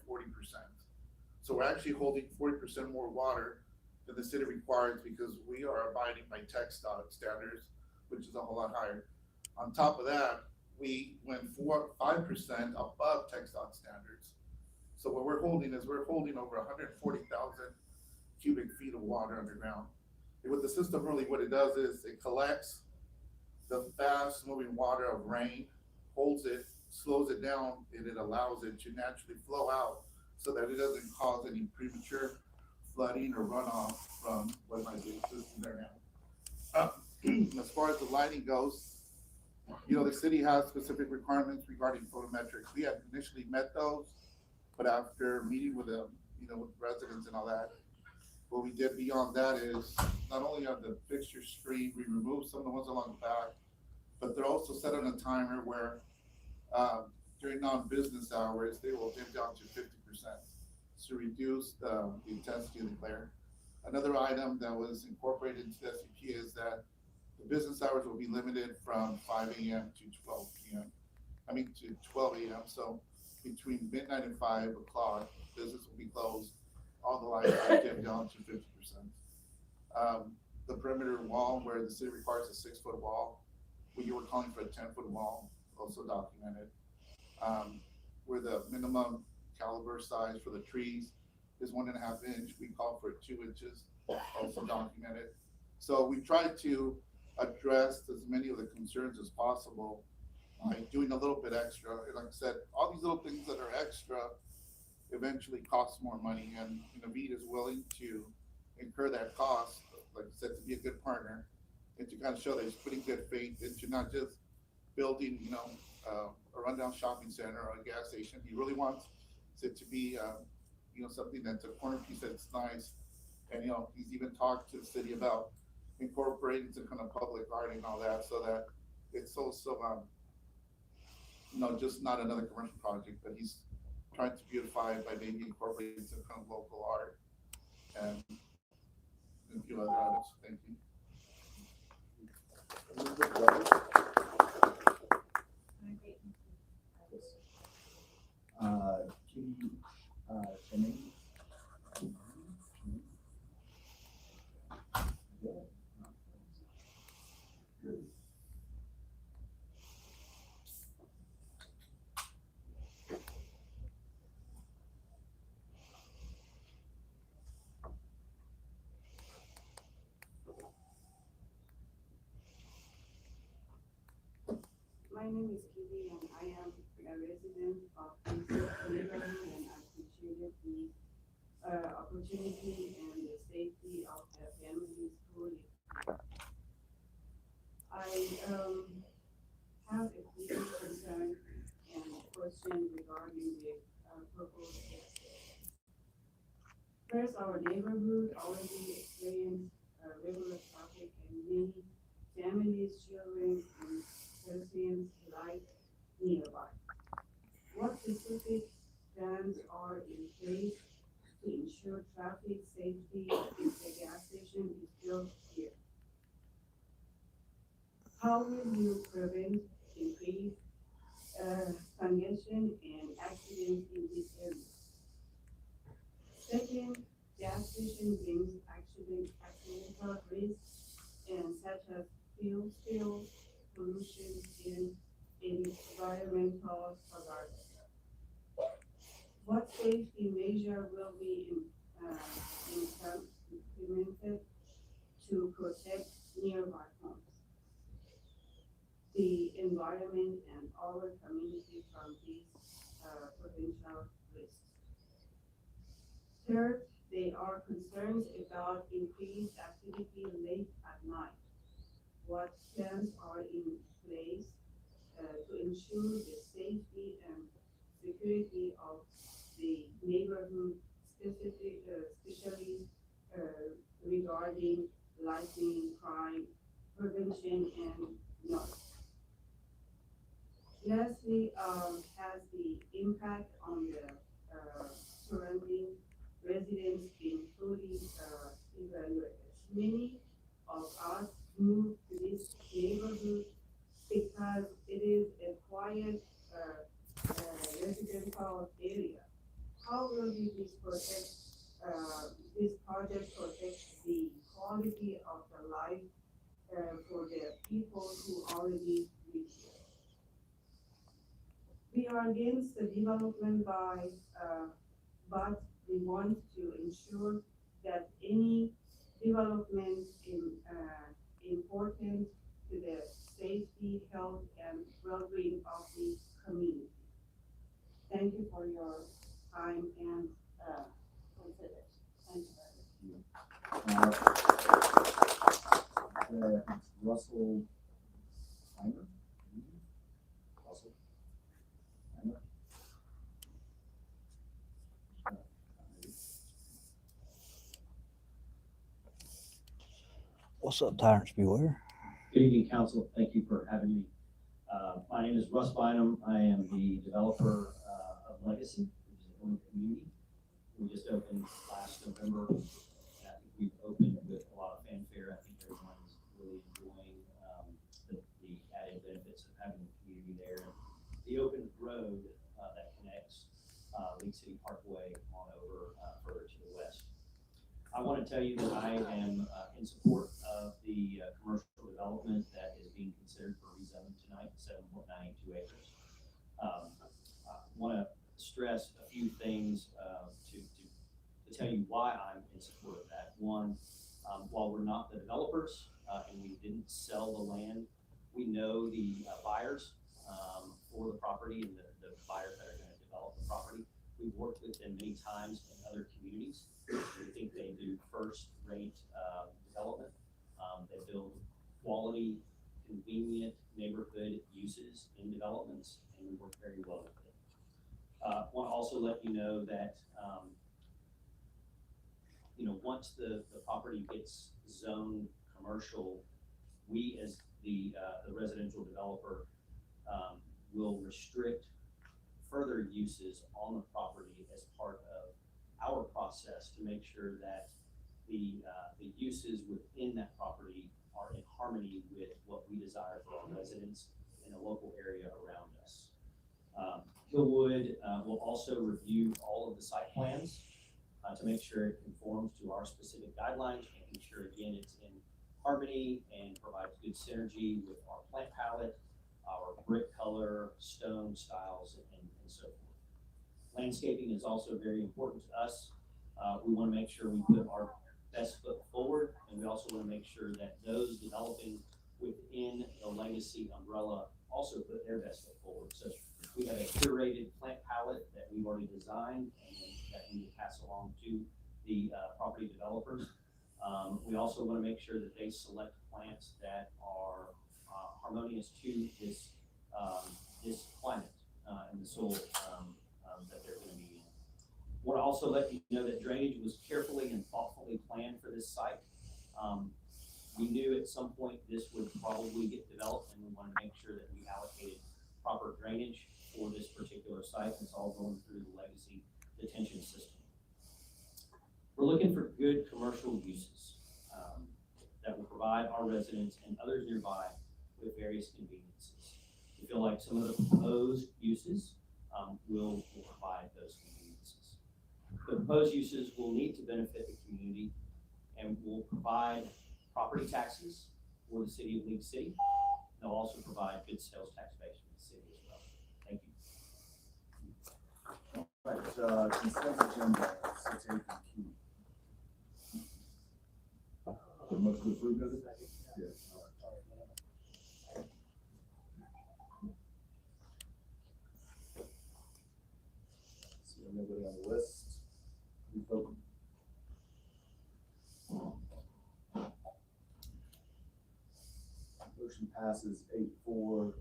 So we're actually holding 40% more water than the city requires because we are abiding by TxDOT standards, which is a whole lot higher. On top of that, we went 5% above TxDOT standards. So what we're holding is we're holding over 140,000 cubic feet of water underground. And with the system, really what it does is it collects the fast moving water of rain, holds it, slows it down, and it allows it to naturally flow out so that it doesn't cause any premature flooding or runoff from what might be the system there now. As far as the lighting goes, you know, the city has specific requirements regarding photometrics. We had initially met those, but after meeting with them, you know, with residents and all that, what we did beyond that is not only on the fixture screen, we removed some of the ones along the back, but they're also set on a timer where during non-business hours, they will dip down to 50% to reduce the intensity of the glare. Another item that was incorporated into the SUP is that the business hours will be limited from 5 a.m. to 12 p.m. To 12 a.m. So between midnight and 5 o'clock, business will be closed. All the lights will dip down to 50%. The perimeter wall, where the city requires a 6-foot wall, we were calling for a 10-foot wall, also documented. Where the minimum caliber size for the trees is 1.5 inch, we call for 2 inches, also documented. So we tried to address as many of the concerns as possible by doing a little bit extra. And like I said, all these little things that are extra eventually cost more money, and VEED is willing to incur that cost, like I said, to be a good partner and to kind of show that he's putting good faith into not just building, a rundown shopping center or a gas station. He really wants it to be, something that's a corner piece that's nice. And, he's even talked to the city about incorporating some kind of public art and all that, so that it's also, just not another commercial project, but he's trying to beautify it by maybe incorporating some kind of local art and a few other items. Thank you. Kitty, Cheney. My name is Kitty and I am a resident of this neighborhood and I appreciated the opportunity and the safety of the families who live. I have a few concern and question regarding the proposed test. First, our neighborhood already experienced regular traffic and many families, children, and pedestrians alike nearby. What specific plans are in place to ensure traffic safety if the gas station is built here? How will you prevent increased congestion and accidents in this area? Second, gas station brings accidental risks and such as fuel spill, pollution, and environmental hazards. What safety measure will be implemented to protect nearby homes, the environment, and our community from these potential risks? Third, there are concerns about increased activity late at night. What plans are in place to ensure the safety and security of the neighborhood, especially regarding lighting, crime, prevention, and noise? Lastly, has the impact on the surrounding residents been fully evaluated? Many of us moved to this neighborhood because it is a quiet residential area. How will this project protect the quality of the life for the people who already live here? We are against the development but we want to ensure that any development important to the safety, health, and well-being of the community. Thank you for your time and consideration. Thank you. Russell Heimer. Russell Heimer. What's up, Tyrants Beware? Good evening, council. Thank you for having me. My name is Russ Bynum. I am the developer of Legacy, which is a owned community. We just opened last November. And I think we've opened with a lot of fanfare. I think everyone's really enjoying the added benefits of having the community there. The open road that connects League City Parkway on over further to the west. I want to tell you that I am in support of the commercial development that is being considered for rezoning tonight, 7.92 acres. I want to stress a few things to tell you why I'm in support of that. One, while we're not the developers and we didn't sell the land, we know the buyers for the property and the buyers that are going to develop the property. We've worked with them many times in other communities. We think they do first-rate development. They build quality, convenient neighborhood uses in developments, and we work very well with it. I want to also let you know that once the property gets zoned commercial, we as the residential developer will restrict further uses on the property as part of our process to make sure that the uses within that property are in harmony with what we desire for our residents in the local area around us. Hillwood will also review all of the site plans to make sure it conforms to our specific guidelines, making sure, again, it's in harmony and provides good synergy with our plant palette, our brick color, stone styles, and so forth. Landscaping is also very important to us. We want to make sure we put our best foot forward, and we also want to make sure that those developing within the legacy umbrella also put their best foot forward. So we have a curated plant palette that we've already designed and that we will pass along to the property developers. We also want to make sure that they select plants that are harmonious to this climate and the soil that they're going to be in. I want to also let you know that drainage was carefully and thoughtfully planned for this site. We knew at some point this would probably get developed, and we wanted to make sure that we allocated proper drainage for this particular site. It's all going through the legacy detention system. We're looking for good commercial uses that will provide our residents and others nearby with various conveniences. We feel like some of the proposed uses will provide those conveniences. The proposed uses will need to benefit the community and will provide property taxes for the city of League City. They'll also provide good sales tax base for the city as well. Thank you. Right, consent agenda, 6A through Q. Motion to approve, does it? Yes. See nobody on the list. We vote. Motion passes 8-4,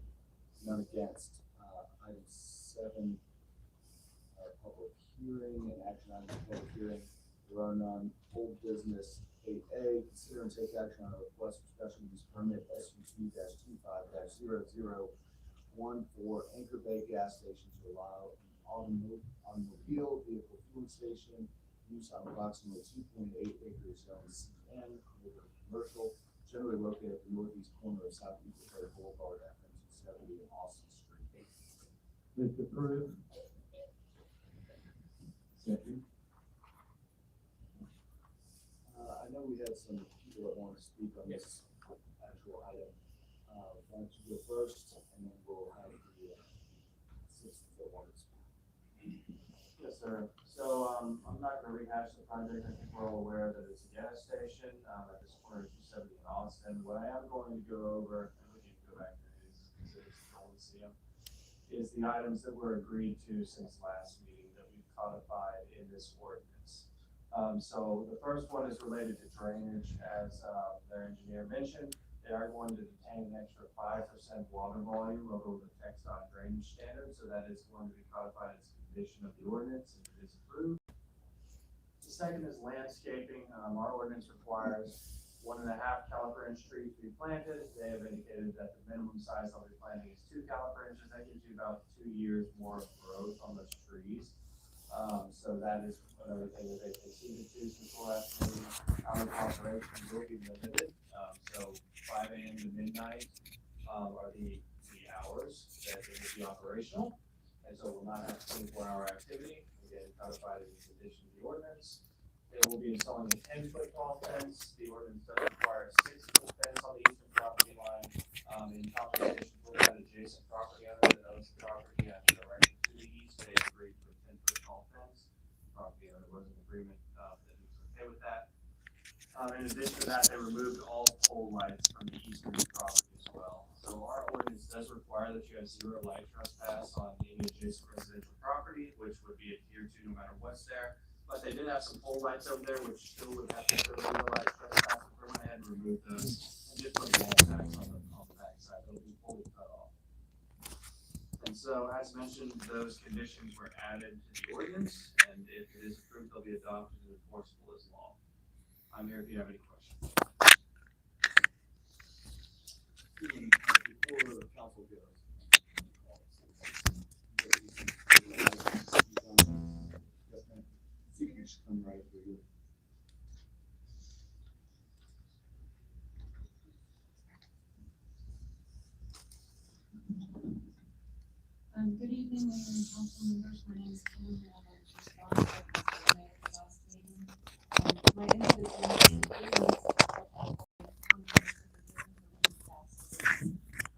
none against. Item 7, public hearing and action on the public hearing. There are none. Old business 8A, consider and take action on a request for special use permit SU2-25-0014 Anchor Bay gas station to allow an automobile vehicle fueling station use on approximately 2.8 acres zone CN commercial, generally located at the northeast corner of Southeast Boulevard at 270 and Austin Street. Move to approve. Second. I know we had some people that want to speak on this actual item. Why don't you go first, and then we'll have the citizens that want to speak. Yes, sir. So I'm not going to rehash the project. I think we're all aware that it's a gas station at this corner of 270 and Austin. What I am going to go over, and we need to go back to these because it's cool to see them, is the items that were agreed to since last meeting that we've codified in this ordinance. So the first one is related to drainage. As their engineer mentioned, they are going to detain an extra 5% water volume over the TxDOT drainage standard. So that is going to be codified as a condition of the ordinance if it is approved. The second is landscaping. Our ordinance requires 1.5 caliper inch trees to be planted. They have indicated that the minimum size they'll be planting is 2 caliper inches. That gives you about 2 years more of growth on those trees. So that is another thing that they conceded to since the last meeting. Hours of operation will be limited. So 5 a.m. to midnight are the hours that they will be operational. And so we'll not have 24-hour activity. Again, codified as a condition of the ordinance. They will be installing a 10-foot tall fence. The ordinance does require a 6-foot fence on the eastern property line. In consultation with that adjacent property owner that owns the property and directly to the east, they agreed for a 10-foot tall fence. Property owner was in agreement that he was okay with that. In addition to that, they removed all pole lights from the eastern property as well. So our ordinance does require that you have 0 light trespass on any adjacent residential property, which would be a tier 2 no matter what's there. But they did have some pole lights over there, which still would have to show 0 light trespass. If we went ahead and removed those and just put wall packs on the back side, they'll be fully cut off. And so, as mentioned, those conditions were added to the ordinance, and if it is approved, they'll be adopted and enforceable as law. I'm here if you have any questions. Before the council goes, you can just come right through here. Good evening. evening, Mayor and council members. My name is Kim. I have responded to the mayor's last meeting. My individual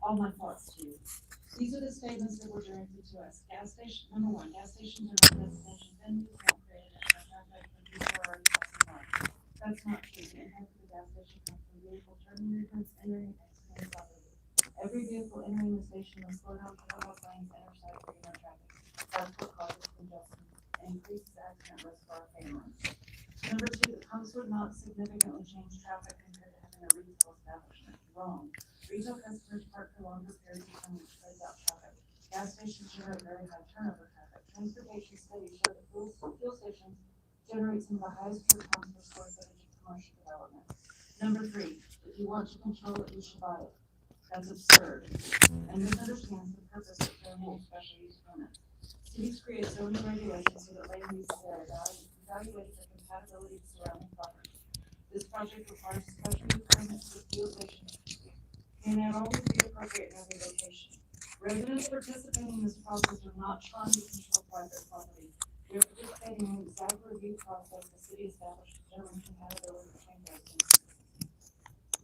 all my thoughts to you. These are the statements that were directed to us. Gas station, number one, gas stations are not residential venues, don't create a traffic, and people are already passing by. That's not true. The impact of the gas station comes from vehicle turning movements, entering, exiting property. Every vehicle entering the station must slow down for all lanes, intersect regular traffic. That's what causes congestion and increases accident risk for our families. Number two, the pumps would not significantly change traffic compared to having a retail establishment. Wrong. Retail customers park for longer periods of time, which spreads out traffic. Gas stations generate very high turnover traffic. Transportation studies show that fuel stations generate some of the highest trip counts per square footage of commercial development. Number three, if you want to control it, you should buy it. That's absurd and misunderstands the purpose of zoning special use permits. Cities create zoning regulations so that land uses are evaluated for compatibility with surrounding properties. This project requires special use permits for fuel stations and not always be appropriate in every location. Residents participating in this process are not trying to control private property. We are participating in the exact review process the city established to determine compatibility between residents.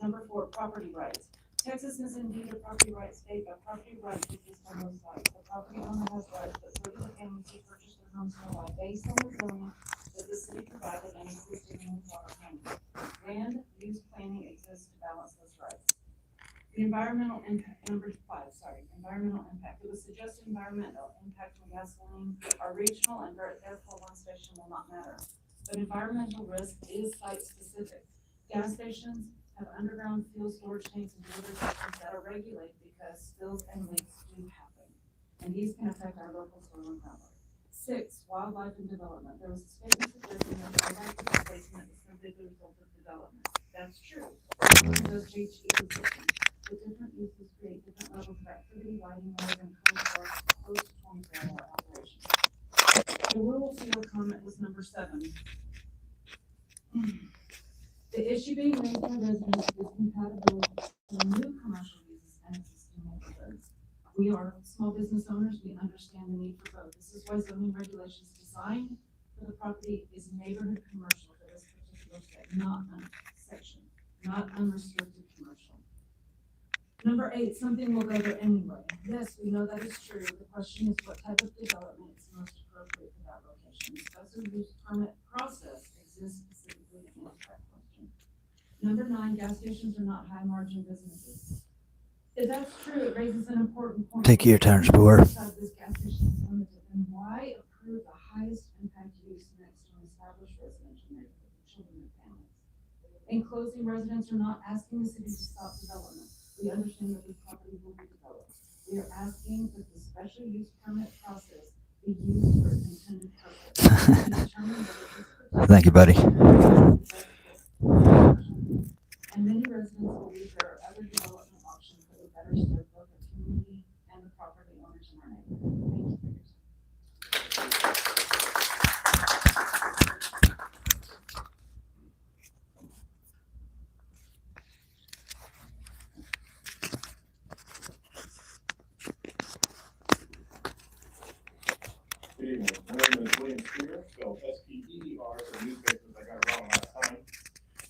Number four, property rights. Texas is indeed a property rights state, but property rights exist on both sides. The property owner has rights, but so do the families who purchase their homes nearby based on the zoning that the city provided and includes in the water county. Land use planning exists to balance those rights. The environmental impact, number five, environmental impact. It was suggested environmental impact from gasoline are regional and therefore one station will not matter. But environmental risk is site specific. Gas stations have underground fuel storage tanks and delivery systems that are regulated because spills and leaks do happen. And these can affect our local soil and groundwater. Six, wildlife and development. There was a statement suggesting that wildlife displacement is simply the result of development. That's true. It does change ecosystems. The different uses create different levels of activity, lighting, noise, and close to 24-hour operation. The rural sewer comment was number 7. The issue being raised by residents is compatibility between new commercial uses and existing neighborhoods. We are small business owners, we understand the need for both. This is why zoning regulations designed for the property is neighborhood commercial for this particular section, not unrestricted commercial. Number 8, something will go there anyway. Yes, we know that is true. The question is what type of development is most appropriate for that location. The special use permit process exists specifically to answer that question. Number 9, gas stations are not high margin businesses. If that's true, it raises an important point. Take your turn, Spore. This gas station is limited, and why approve the highest impact use next to an established residential neighborhood for children and families? In closing, residents are not asking the city to stop development. We understand that this property will be developed. We are asking that the special use permit process be used for its intended purpose. Thank you, buddy. And many residents believe there are other development options that would better serve both the community and the property owners in our neighborhood. Thank you for your time. Good evening. My name is William Spear, spelled S-P-E-E-R, so newspapers I got it wrong last time.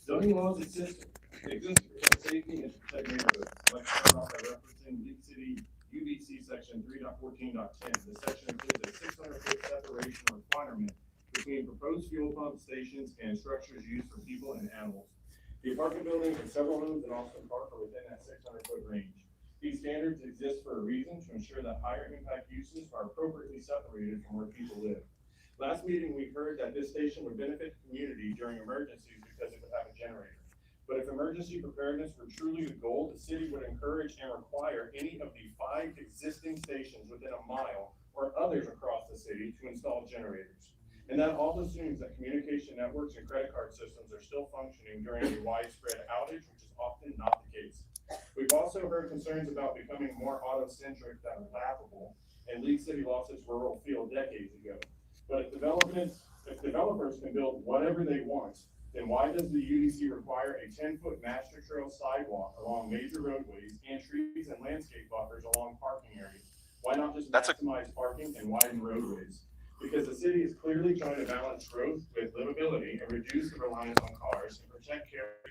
Zoning laws exist to protect safety and to protect neighborhoods. I'd like to start off by referencing League City UBC section 3.14.10. This section includes a 600-foot separation requirement between proposed fuel pump stations and structures used for people and animals. The apartment buildings and several homes in Austin Park are within that 600-foot range. These standards exist for a reason, to ensure that higher impact uses are appropriately separated from where people live. Last meeting, we heard that this station would benefit the community during emergencies because it would have a generator. But if emergency preparedness were truly a goal, the city would encourage and require any of the 5 existing stations within a mile or others across the city to install generators. And that all assumes that communication networks and credit card systems are still functioning during a widespread outage, which is often not the case. We've also heard concerns about becoming more auto-centric that are laughable, and League City lost its rural feel decades ago. But if developers can build whatever they want, then why does the UDC require a 10-foot master trail sidewalk along major roadways and trees and landscape buffers along parking areas? Why not just maximize parking and widen roadways? Because the city is clearly trying to balance growth with livability and reduce the reliance on cars and protect character